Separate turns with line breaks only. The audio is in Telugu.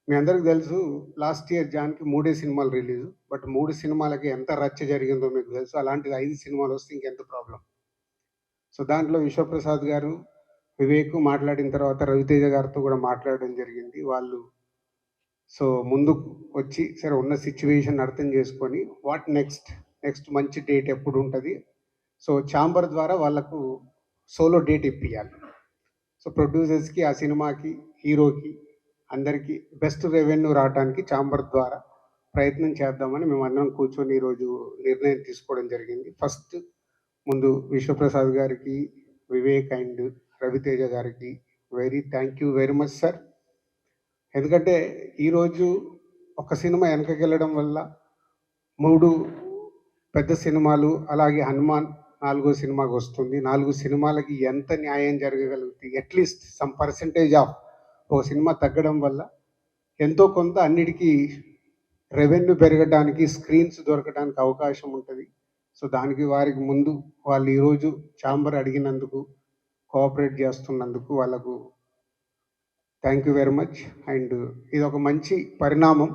మీ అందరికి తెలుసు లాస్ట్ ఇయర్ జాన్‌కి 3 సినిమాలు రిలీజు. బట్ 3 సినిమాలకి ఎంత రచ్చ జరిగిందో మీకు తెలుసు. అలాంటిది 5 సినిమాలొస్తే ఇంకెంత ప్రాబ్లమ్. సో, దాంట్లో విశ్వప్రసాద్ గారు, వివేక్ మాట్లాడిన తర్వాత రవితేజ గారితో కూడా మాట్లాడడం జరిగింది. వాళ్ళు ముందుకు వచ్చి సరే ఉన్న సిట్యుయేషన్ అర్థం చేసుకొని వాట్ నెక్స్ట్, నెక్స్ట్ మంచి డేట్ ఎప్పుడుంటది. ఛాంబర్ ద్వారా వాళ్ళకు సోలో డేట్ ఇప్పియాలి. ప్రొడ్యూసర్స్‌కి, ఆ సినిమాకి, హీరోకి అందరికీ బెస్ట్ రెవెన్యూ రావటానికి ఛాంబర్ ద్వారా ప్రయత్నం చేద్దామని మేమందరం కూర్చొని ఈరోజు నిర్ణయం తీసుకోవడం జరిగింది. ఫస్ట్ ముందు విశ్వప్రసాద్ గారికి, వివేక్ అండ్ రవితేజ గారికి thank you very much sir. ఎందుకంటే ఈరోజు ఒక సినిమా వెనకకెళ్ళడం వల్ల 3 పెద్ద సినిమాలు, అలాగే 'హనుమాన్' 4 సినిమాకొస్తుంది. 4 సినిమాలకి ఎంత న్యాయం జరగగలుగుతుంది? అట్‌లీస్ట్ సమ్ పర్సెంటేజ్ ఆఫ్ ఒక సినిమా తగ్గడం వల్ల ఎంతో కొంత అన్నిటికీ రెవెన్యూ పెరగడానికి, స్క్రీన్స్ దొరకడానికి అవకాశం ఉంటది. దానికి వారికి ముందు వాళ్ళు ఈరోజు ఛాంబర్ అడిగినందుకు, కోఆపరేట్ చేస్తున్నందుకు వాళ్ళకు thank you very much. And ఇదొక మంచి పరిణామం.